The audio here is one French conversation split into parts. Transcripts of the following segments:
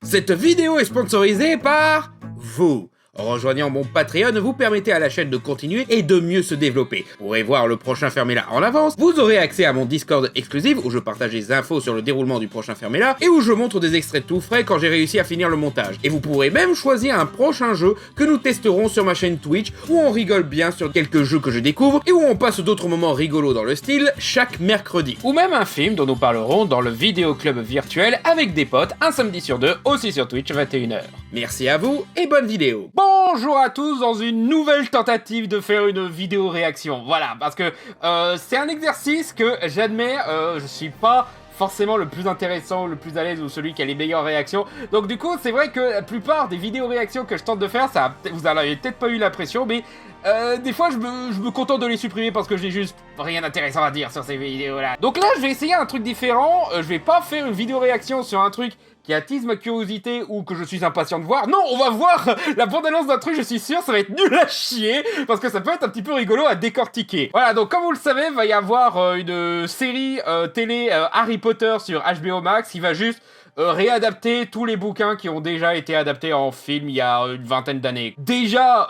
Cette vidéo est sponsorisée par vous. En rejoignant mon Patreon, vous permettez à la chaîne de continuer et de mieux se développer. Vous pourrez voir le prochain Fermela en avance, vous aurez accès à mon Discord exclusif où je partage des infos sur le déroulement du prochain Fermela et où je montre des extraits tout frais quand j'ai réussi à finir le montage. Et vous pourrez même choisir un prochain jeu que nous testerons sur ma chaîne Twitch où on rigole bien sur quelques jeux que je découvre et où on passe d'autres moments rigolos dans le style chaque mercredi. Ou même un film dont nous parlerons dans le vidéo club virtuel avec des potes un samedi sur deux, aussi sur Twitch 21h. Merci à vous et bonne vidéo. Bonjour à tous dans une nouvelle tentative de faire une vidéo réaction. Voilà, parce que c'est un exercice que j'admets, je suis pas forcément le plus intéressant, le plus à l'aise ou celui qui a les meilleures réactions. Donc du coup, c'est vrai que la plupart des vidéos réactions que je tente de faire, vous en avez peut-être pas eu l'impression, mais des fois je me contente de les supprimer parce que j'ai juste rien d'intéressant à dire sur ces vidéos-là. Donc là, je vais essayer un truc différent. Je vais pas faire une vidéo réaction sur un truc qui attise ma curiosité ou que je suis impatient de voir. Non, on va voir la bande-annonce d'un truc, je suis sûr, ça va être nul à chier, parce que ça peut être un petit peu rigolo à décortiquer. Voilà, donc comme vous le savez, il va y avoir une série télé Harry Potter sur HBO Max qui va juste réadapter tous les bouquins qui ont déjà été adaptés en film il y a une vingtaine d'années. Déjà,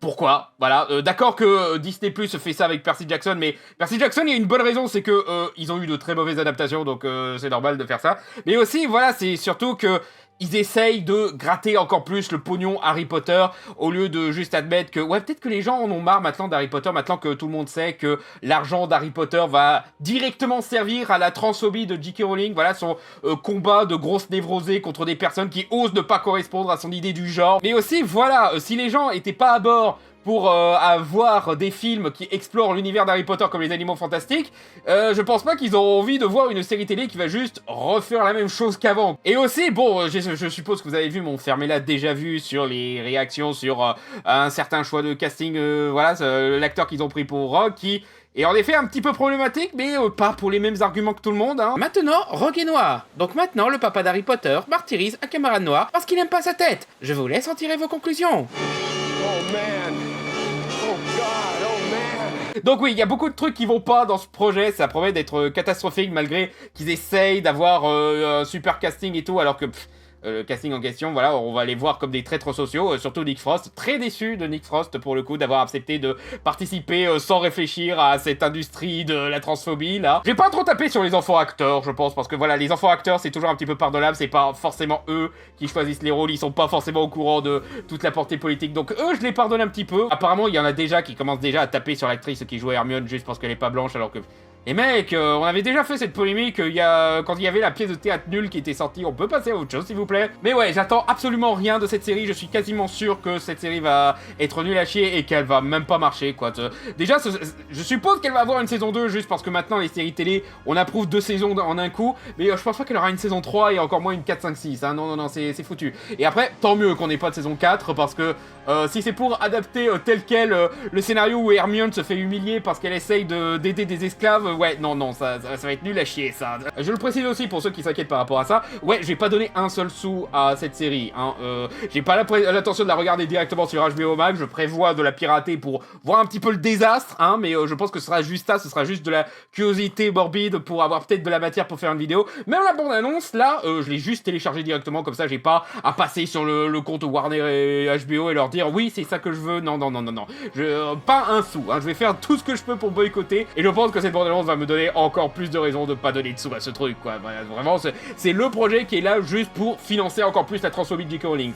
pourquoi? Voilà, d'accord que Disney Plus fait ça avec Percy Jackson, mais Percy Jackson, il y a une bonne raison, c'est que ils ont eu de très mauvaises adaptations, donc c'est normal de faire ça. Mais aussi, voilà, c'est surtout que ils essayent de gratter encore plus le pognon Harry Potter au lieu de juste admettre que ouais, peut-être que les gens en ont marre maintenant d'Harry Potter, maintenant que tout le monde sait que l'argent d'Harry Potter va directement servir à la transphobie de J.K. Rowling, voilà son combat de grosse névrosée contre des personnes qui osent ne pas correspondre à son idée du genre. Mais aussi voilà, si les gens étaient pas à bord pour avoir des films qui explorent l'univers d'Harry Potter comme les animaux fantastiques, je pense pas qu'ils auront envie de voir une série télé qui va juste refaire la même chose qu'avant. Et aussi, bon, je suppose que vous avez vu mon Fermela déjà vu sur les réactions sur un certain choix de casting, voilà, l'acteur qu'ils ont pris pour Rogue, qui est en effet un petit peu problématique, mais pas pour les mêmes arguments que tout le monde, hein. Maintenant, Rogue est noir. Donc maintenant, le papa d'Harry Potter martyrise un camarade noir parce qu'il n'aime pas sa tête. Je vous laisse en tirer vos conclusions. Oh man. Oh God, oh man. Donc oui, il y a beaucoup de trucs qui vont pas dans ce projet, ça promet d'être catastrophique malgré qu'ils essayent d'avoir un super casting et tout, alors que le casting en question, voilà, on va les voir comme des traîtres sociaux, surtout Nick Frost. Très déçu de Nick Frost pour le coup d'avoir accepté de participer sans réfléchir à cette industrie de la transphobie là. J'ai pas trop tapé sur les enfants acteurs, je pense, parce que voilà, les enfants acteurs c'est toujours un petit peu pardonnable, c'est pas forcément eux qui choisissent les rôles, ils sont pas forcément au courant de toute la portée politique, donc eux je les pardonne un petit peu. Apparemment il y en a déjà qui commencent déjà à taper sur l'actrice qui jouait Hermione juste parce qu'elle est pas blanche alors que... Et mec, on avait déjà fait cette polémique quand il y avait la pièce de théâtre nulle qui était sortie, on peut passer à autre chose s'il vous plaît. Mais ouais, j'attends absolument rien de cette série, je suis quasiment sûr que cette série va être nulle à chier et qu'elle va même pas marcher quoi. Déjà, je suppose qu'elle va avoir une saison 2 juste parce que maintenant les séries télé, on approuve 2 saisons en un coup, mais je pense pas qu'elle aura une saison 3 et encore moins une 4, 5, 6, hein. Non, c'est foutu. Et après, tant mieux qu'on ait pas de saison 4 parce que si c'est pour adapter tel quel le scénario où Hermione se fait humilier parce qu'elle essaye d'aider des esclaves, ouais, non, ça va être nul à chier, ça. Je le précise aussi pour ceux qui s'inquiètent par rapport à ça, ouais, j'ai pas donné un seul sou à cette série, hein. J'ai pas l'intention de la regarder directement sur HBO Max, je prévois de la pirater pour voir un petit peu le désastre, hein, mais je pense que ce sera juste ça, ce sera juste de la curiosité morbide pour avoir peut-être de la matière pour faire une vidéo. Même la bande-annonce, là, je l'ai juste téléchargée directement, comme ça j'ai pas à passer sur le compte Warner et HBO et leur dire oui, c'est ça que je veux, non. Pas un sou, hein, je vais faire tout ce que je peux pour boycotter, et je pense que cette bande-annonce va me donner encore plus de raisons de pas donner de sous à ce truc, quoi. Vraiment, c'est le projet qui est là juste pour financer encore plus la transphobie de J.K. Rowling.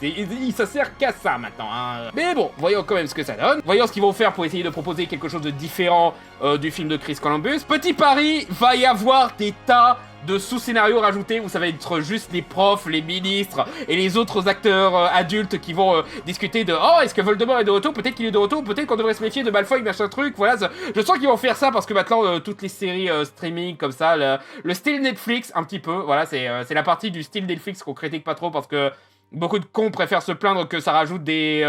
Ça sert qu'à ça maintenant, hein. Mais bon, voyons quand même ce que ça donne. Voyons ce qu'ils vont faire pour essayer de proposer quelque chose de différent du film de Chris Columbus. Petit pari, va y avoir des tas de sous-scénarios rajoutés où ça va être juste les profs, les ministres et les autres acteurs adultes qui vont discuter de oh, est-ce que Voldemort est de retour, peut-être qu'il est de retour, peut-être qu'on devrait se méfier de Malfoy, machin truc, voilà. Je sens qu'ils vont faire ça parce que maintenant toutes les séries streaming comme ça, le style Netflix un petit peu, voilà, c'est la partie du style Netflix qu'on critique pas trop parce que beaucoup de cons préfèrent se plaindre que ça rajoute des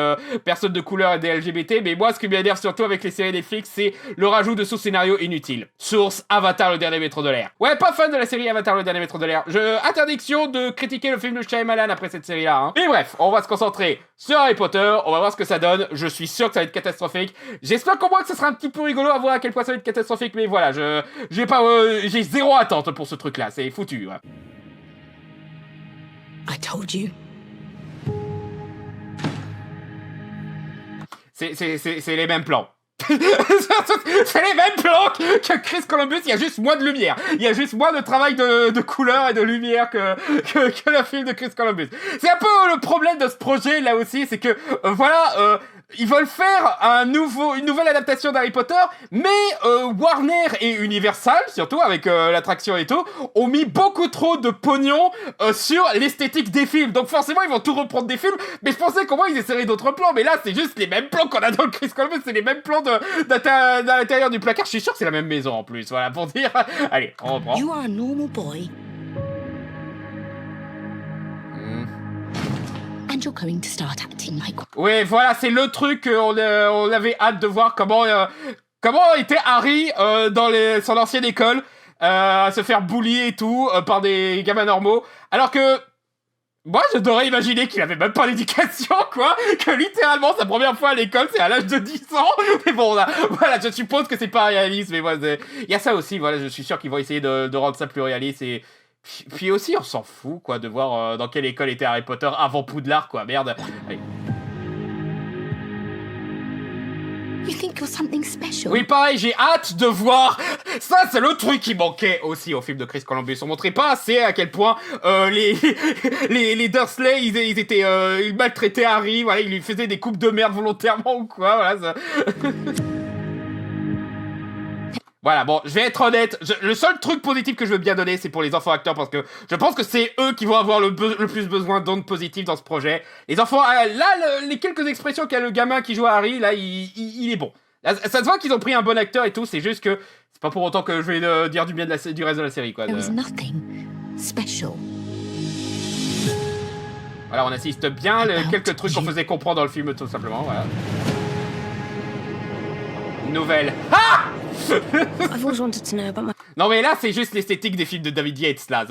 personnes de couleur et des LGBT, mais moi, ce qui m'énerve surtout avec les séries Netflix, c'est le rajout de sous-scénarios inutiles. Source, Avatar, le dernier maître de l'air. Ouais, pas fan de la série Avatar, le dernier maître de l'air. Interdiction de critiquer le film de Shyamalan après cette série-là, hein. Mais bref, on va se concentrer sur Harry Potter, on va voir ce que ça donne. Je suis sûr que ça va être catastrophique. J'espère qu'au moins que ça sera un petit peu rigolo à voir à quel point ça va être catastrophique, mais voilà, j'ai zéro attente pour ce truc-là, c'est foutu, ouais. I told you. C'est les mêmes plans. C'est les mêmes plans que Chris Columbus, il y a juste moins de lumière. Il y a juste moins de travail de couleur et de lumière que le film de Chris Columbus. C'est un peu le problème de ce projet là aussi, c'est que ils veulent faire une nouvelle adaptation d'Harry Potter, mais Warner et Universal, surtout avec l'attraction et tout, ont mis beaucoup trop de pognon sur l'esthétique des films. Donc forcément, ils vont tout reprendre des films, mais je pensais qu'au moins ils essaieraient d'autres plans, mais là, c'est juste les mêmes plans qu'on a dans le Chris Columbus, c'est les mêmes plans dans l'intérieur du placard. Je suis sûr que c'est la même maison en plus, voilà, pour dire. Allez, on reprend. You are a normal boy. And you're going to start acting like... Ouais, voilà, c'est le truc qu'on avait hâte de voir comment était Harry dans son ancienne école, à se faire bully et tout par des gamins normaux, alors que moi je devrais imaginer qu'il avait même pas d'éducation, quoi, que littéralement sa première fois à l'école c'est à l'âge de 10 ans, mais bon là, voilà, je suppose que c'est pas réaliste, mais voilà, il y a ça aussi, voilà, je suis sûr qu'ils vont essayer de rendre ça plus réaliste et... Puis aussi, on s'en fout, quoi, de voir dans quelle école était Harry Potter avant Poudlard, quoi, merde. Allez. You think you're something special? Oui, pareil, j'ai hâte de voir. Ça, c'est le truc qui manquait aussi au film de Chris Columbus. On montrait pas assez à quel point les Dursley, ils maltraitaient Harry, voilà, ils lui faisaient des coupes de merde volontairement ou quoi, voilà. Ça... Voilà, bon, je vais être honnête, le seul truc positif que je veux bien donner, c'est pour les enfants acteurs, parce que je pense que c'est eux qui vont avoir le plus besoin d'ondes positives dans ce projet. Les enfants, là, les quelques expressions qu'a le gamin qui joue à Harry, là, il est bon. Là, ça se voit qu'ils ont pris un bon acteur et tout, c'est juste que c'est pas pour autant que je vais dire du bien du reste de la série, quoi. There was nothing special. Voilà, on assiste bien quelques trucs qu'on faisait comprendre dans le film, tout simplement, voilà. Nouvelle. Ah! I've always wanted to know about my... Non mais là c'est juste l'esthétique des films de David Yates là.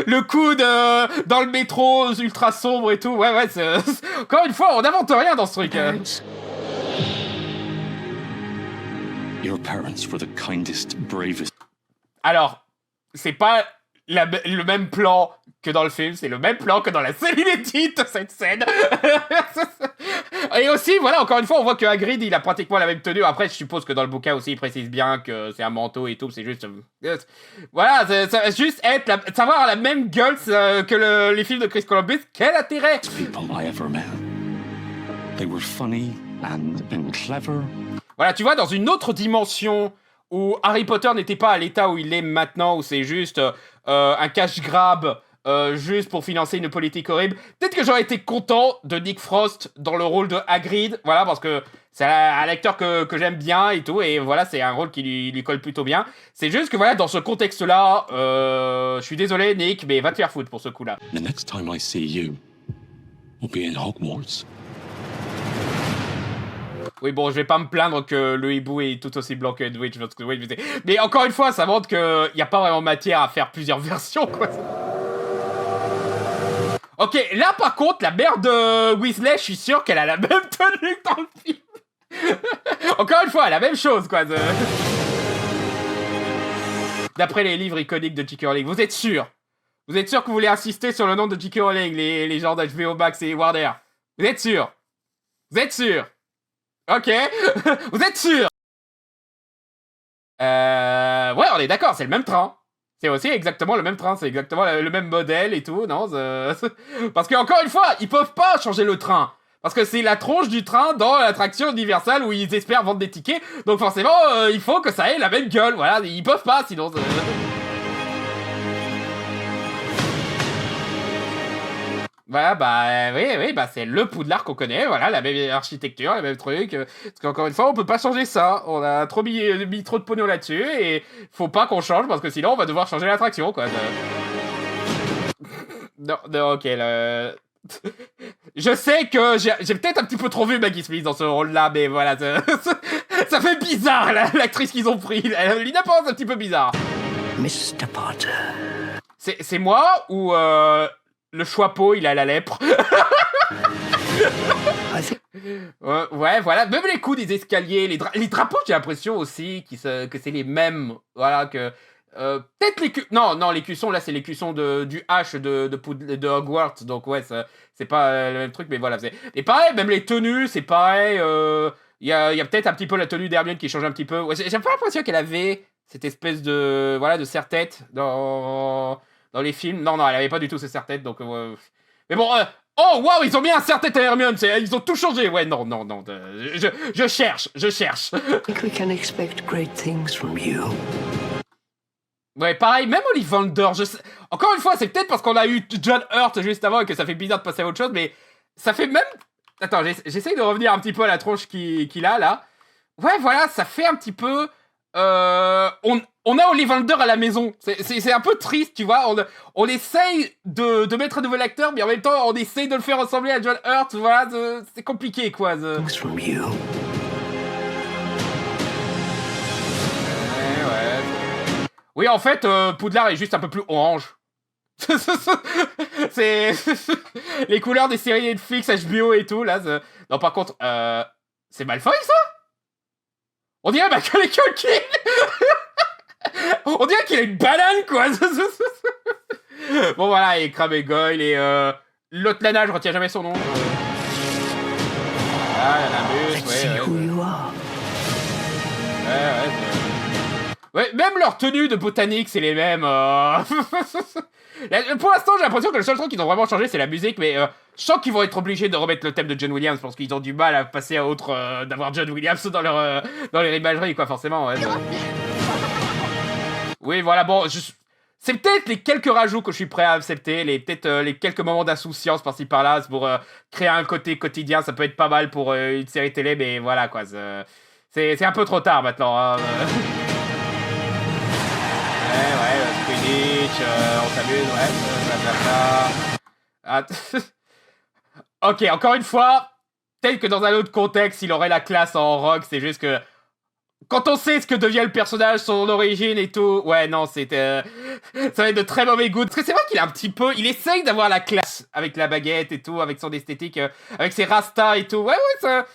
Le coup dans le métro ultra sombre et tout. Ouais encore une fois on n'invente rien dans ce truc. Your parents were the kindest, bravest. Alors c'est pas le même plan que dans le film, c'est le même plan que dans la série inédite, cette scène. Et aussi, voilà, encore une fois, on voit que Hagrid, il a pratiquement la même tenue. Après, je suppose que dans le bouquin aussi, il précise bien que c'est un manteau et tout, c'est juste... Voilà, ça va juste être... savoir la même gueule que les films de Chris Columbus, quel intérêt? People I ever met. They were funny and clever. Voilà, tu vois, dans une autre dimension où Harry Potter n'était pas à l'état où il est maintenant, où c'est juste un cash-grab juste pour financer une politique horrible, peut-être que j'aurais été content de Nick Frost dans le rôle de Hagrid, voilà, parce que c'est un acteur que j'aime bien et tout, et voilà, c'est un rôle qui lui colle plutôt bien. C'est juste que voilà, dans ce contexte-là, je suis désolé Nick, mais va te faire foutre pour ce coup-là. The next time I see you, we'll be in Hogwarts. Oui, bon, je vais pas me plaindre que le hibou est tout aussi blanc que Edwidge, parce que oui, mais encore une fois, ça montre qu'il n'y a pas vraiment matière à faire plusieurs versions, quoi. Ok, là par contre, la mère de Weasley, je suis sûr qu'elle a la même tenue que dans le film. Encore une fois, la même chose, quoi. D'après les livres iconiques de J.K. Rowling, vous êtes sûr? Vous êtes sûr que vous voulez insister sur le nom de J.K. Rowling, les gens d'HBO Max et Warner? Vous êtes sûr? Vous êtes sûr? Ok, vous êtes sûr? Ouais, on est d'accord, c'est le même train. C'est aussi exactement le même train, c'est exactement le même modèle et tout, non? Parce que encore une fois, ils peuvent pas changer le train. Parce que c'est la tronche du train dans l'attraction Universal où ils espèrent vendre des tickets. Donc forcément, il faut que ça ait la même gueule, voilà. Ils peuvent pas, sinon... Voilà, bah oui, bah c'est le Poudlard qu'on connaît, voilà, la même architecture, le même truc. Parce qu'encore une fois, on peut pas changer ça. On a trop mis trop de pognon là-dessus et faut pas qu'on change parce que sinon on va devoir changer l'attraction, quoi. Non, ok, je sais que j'ai peut-être un petit peu trop vu Maggie Smith dans ce rôle-là, mais voilà, ça fait bizarre, l'actrice qu'ils ont pris. Elle a une apparence un petit peu bizarre. Mr. Potter. C'est moi ou... le choix-peau, il a la lèpre. Ouais, voilà. Même les coups des escaliers, les drapeaux, j'ai l'impression aussi que c'est les mêmes. Voilà, que Peut-être non, l'écusson, là, c'est l'écusson du H de Hogwarts, donc ouais, c'est pas le même truc, mais voilà. Et pareil, même les tenues, c'est pareil, il y a peut-être un petit peu la tenue d'Hermione qui change un petit peu. Ouais, j'ai pas l'impression qu'elle avait cette espèce de serre-tête dans les films. Non, elle avait pas du tout ce serre-tête, donc... Mais bon, oh, waouh, ils ont mis un serre-tête à Hermione, ils ont tout changé. Ouais, non, je cherche. I think we can expect great things from you. Ouais, pareil, même Ollivander, encore une fois, c'est peut-être parce qu'on a eu John Hurt juste avant et que ça fait bizarre de passer à autre chose, mais ça fait même... Attends, j'essaye de revenir un petit peu à la tronche qu'il a, là. Ouais, voilà, ça fait un petit peu... on a Ollivander à la maison. C'est un peu triste, tu vois. On essaye de mettre un nouvel acteur, mais en même temps, on essaye de le faire ressembler à John Hurt. Voilà, c'est compliqué, quoi. Things from you. Ouais. Oui, en fait, Poudlard est juste un peu plus orange. C'est les couleurs des séries Netflix, HBO et tout, là. Non, par contre, c'est Malfoy, ça? On dirait Macaulay Culkin. On dirait qu'il a une banane, quoi. Bon, voilà, et Crabbe et Goyle, et l'autre nana, je retiens jamais son nom. Ah, la Namus, Let's see who you are. Ouais, même leur tenue de botanique, c'est les mêmes. Pour l'instant, j'ai l'impression que le seul truc qu'ils ont vraiment changé, c'est la musique, mais je sens qu'ils vont être obligés de remettre le thème de John Williams parce qu'ils ont du mal à passer à autre d'avoir John Williams dans les imageries, quoi, forcément. Ouais, oui, voilà, bon, c'est peut-être les quelques rajouts que je suis prêt à accepter, peut-être les quelques moments d'insouciance par-ci par-là, pour créer un côté quotidien, ça peut être pas mal pour une série télé, mais voilà, quoi, c'est un peu trop tard maintenant. Hein. Ouais, Quidditch, on s'amuse, ouais, Ok, encore une fois, tel que dans un autre contexte, il aurait la classe en rock, c'est juste que... Quand on sait ce que devient le personnage, son origine et tout... Ouais, non, ça va être de très mauvais goût. Parce que c'est vrai qu'il a un petit peu... Il essaye d'avoir la classe avec la baguette et tout, avec son esthétique, avec ses rastas et tout. Ouais, ça...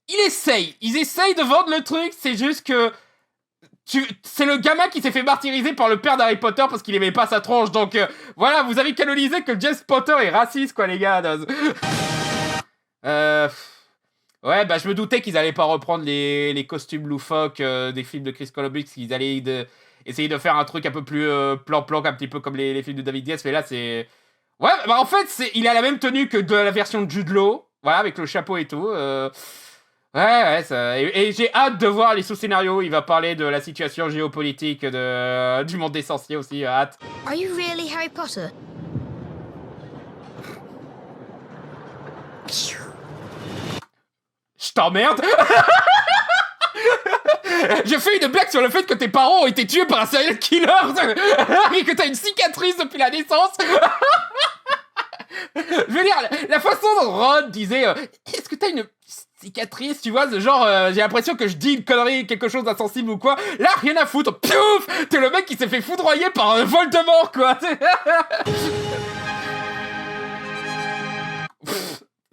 Ils essayent de vendre le truc, c'est juste que... C'est le gamin qui s'est fait martyriser par le père d'Harry Potter parce qu'il aimait pas sa tronche. Donc voilà, vous avez canonisé que James Potter est raciste, quoi, les gars. Ouais, bah je me doutais qu'ils allaient pas reprendre les costumes loufoques des films de Chris Columbus, qu'ils allaient essayer de faire un truc un peu plus plan-plan, un petit peu comme les films de David Yates. Mais là, c'est... Ouais, bah en fait, il a la même tenue que de la version de Jude Law. Voilà, avec le chapeau et tout. Ouais, ça... Et j'ai hâte de voir les sous-scénarios. Il va parler de la situation géopolitique du monde des sorciers aussi, hâte. Are you really Harry Potter? Je t'emmerde. Je fais une blague sur le fait que tes parents ont été tués par un serial killer et que t'as une cicatrice depuis la naissance. Je veux dire, la façon dont Ron disait est-ce que t'as une cicatrice, tu vois, genre j'ai l'impression que je dis une connerie, quelque chose d'insensible ou quoi. Là, rien à foutre. Piouf, t'es le mec qui s'est fait foudroyer par un Voldemort, quoi.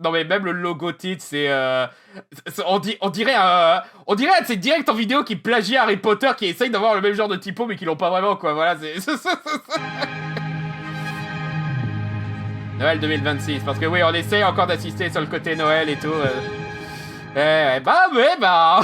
Non mais même le logo titre, on dirait un de ces directs en vidéo qui plagient Harry Potter, qui essayent d'avoir le même genre de typo mais qui l'ont pas vraiment, quoi. Voilà, c'est Noël 2026, parce que oui, on essaie encore d'assister sur le côté Noël et tout. Bah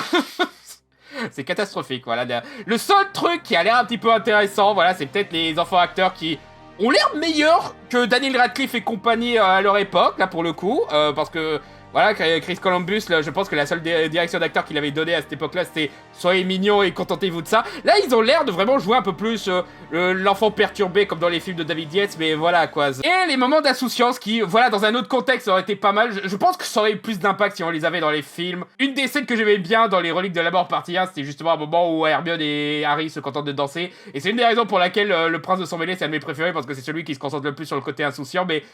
c'est catastrophique, voilà. Le seul truc qui a l'air un petit peu intéressant, voilà, c'est peut-être les enfants acteurs qui ont l'air meilleurs que Daniel Radcliffe et compagnie à leur époque, là, pour le coup, parce que, voilà, Chris Columbus, là, je pense que la seule direction d'acteur qu'il avait donnée à cette époque-là, c'était « Soyez mignons et contentez-vous de ça ». Là, ils ont l'air de vraiment jouer un peu plus l'enfant perturbé, comme dans les films de David Yates, mais voilà, quoi. Et les moments d'insouciance qui, voilà, dans un autre contexte, auraient été pas mal. Je pense que ça aurait eu plus d'impact si on les avait dans les films. Une des scènes que j'aimais bien dans les Reliques de la Mort partie 1, c'était justement un moment où Hermione et Harry se contentent de danser. Et c'est une des raisons pour laquelle le Prince de Sang Mêlé, c'est un de mes préférés, parce que c'est celui qui se concentre le plus sur le côté insouciant, mais...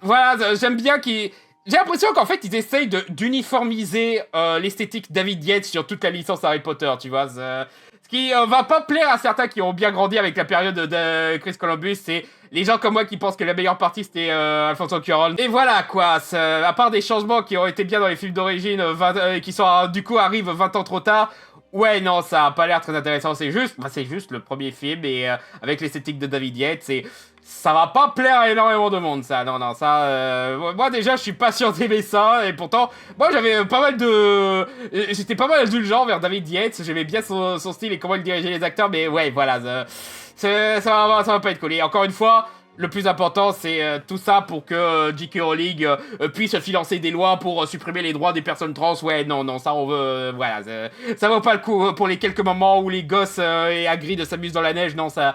Voilà, j'aime bien qu'il... J'ai l'impression qu'en fait, ils essayent d'uniformiser l'esthétique David Yates sur toute la licence Harry Potter, tu vois. Ce qui va pas plaire à certains qui ont bien grandi avec la période de Chris Columbus, c'est les gens comme moi qui pensent que la meilleure partie, c'était Alfonso Cuarón. Et voilà, quoi. À part des changements qui ont été bien dans les films d'origine, qui sont, du coup, arrivent 20 ans trop tard, Ouais, non, ça a pas l'air très intéressant. C'est juste le premier film et avec l'esthétique de David Yates, ça va pas plaire à énormément de monde, ça. Non, ça. Moi déjà, je suis pas sûr d'aimer ça et pourtant, moi j'avais pas mal de, j'étais pas mal indulgent vers David Yates. J'aimais bien son style et comment il dirigeait les acteurs, mais ouais, voilà, ça va pas être cool. Et encore une fois. Le plus important, c'est tout ça pour que J.K. Rowling puisse financer des lois pour supprimer les droits des personnes trans. Ouais, non, ça on veut... voilà, ça vaut pas le coup pour les quelques moments où les gosses et Hagrid de s'amusent dans la neige. Non, ça...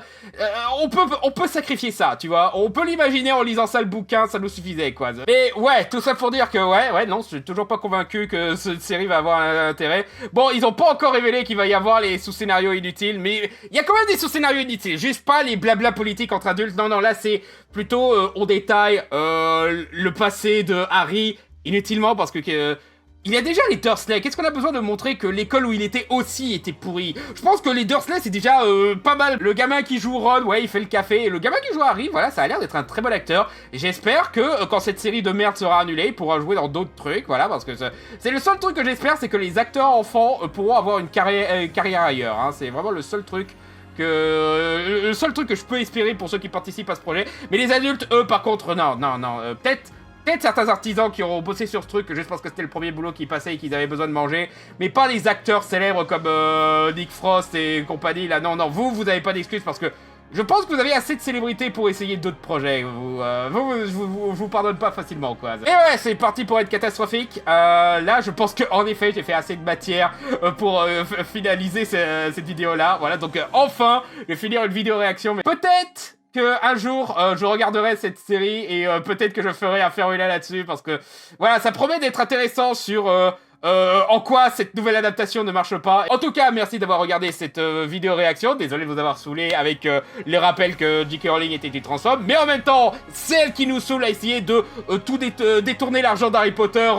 on peut sacrifier ça, tu vois. On peut l'imaginer en lisant ça le bouquin, ça nous suffisait, quoi. Mais ouais, tout ça pour dire que ouais, non, je suis toujours pas convaincu que cette série va avoir un intérêt. Bon, ils ont pas encore révélé qu'il va y avoir les sous-scénarios inutiles, mais il y a quand même des sous-scénarios inutiles. Juste pas les blabla politiques entre adultes. Non, là, c'est plutôt on détaille le passé de Harry inutilement parce que il y a déjà les Dursley. Qu'est-ce qu'on a besoin de montrer que l'école où il était aussi était pourrie? Je pense que les Dursley c'est déjà pas mal. Le gamin qui joue Ron, ouais, il fait le café. Et le gamin qui joue Harry, voilà, ça a l'air d'être un très bon acteur. Et j'espère que quand cette série de merde sera annulée, il pourra jouer dans d'autres trucs, voilà, parce que c'est le seul truc que j'espère, c'est que les acteurs enfants pourront avoir une carrière ailleurs. Hein. C'est vraiment le seul truc le seul truc que je peux espérer pour ceux qui participent à ce projet. Mais les adultes, eux, par contre, non. Peut-être certains artisans qui auront bossé sur ce truc, juste parce que c'était le premier boulot qui passait et qu'ils avaient besoin de manger, mais pas les acteurs célèbres comme Nick Frost et compagnie, là, non, vous avez pas d'excuses parce que je pense que vous avez assez de célébrités pour essayer d'autres projets. Je vous pardonne pas facilement, quoi. Et ouais, c'est parti pour être catastrophique. Là, je pense que en effet, j'ai fait assez de matière pour finaliser cette vidéo-là. Voilà, donc enfin, je vais finir une vidéo réaction. Mais peut-être que un jour, je regarderai cette série et peut-être que je ferai un Ferrula là-dessus parce que voilà, ça promet d'être intéressant sur en quoi cette nouvelle adaptation ne marche pas. En tout cas, merci d'avoir regardé cette vidéo réaction. Désolé de vous avoir saoulé avec les rappels que J.K. Rowling était une transphobe. Mais en même temps, c'est elle qui nous saoule à essayer de tout détourner l'argent d'Harry Potter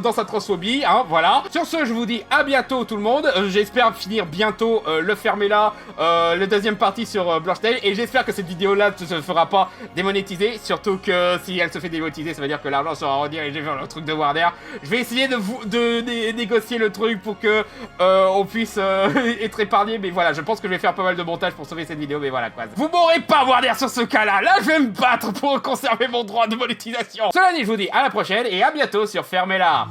dans sa transphobie. Hein, voilà. Sur ce, je vous dis à bientôt tout le monde. J'espère finir bientôt le Fermez-la, le deuxième partie sur Blanche-Neige. Et j'espère que cette vidéo-là ne se fera pas démonétiser. Surtout que si elle se fait démonétiser, ça veut dire que l'argent sera redirigé vers le truc de Warner. Je vais essayer de négocier le truc pour que on puisse être épargné, mais voilà, je pense que je vais faire pas mal de montage pour sauver cette vidéo, mais voilà quoi. Vous m'aurez pas Warner sur ce cas-là, là je vais me battre pour conserver mon droit de monétisation. Cela dit, je vous dis à la prochaine et à bientôt sur Fermez-la.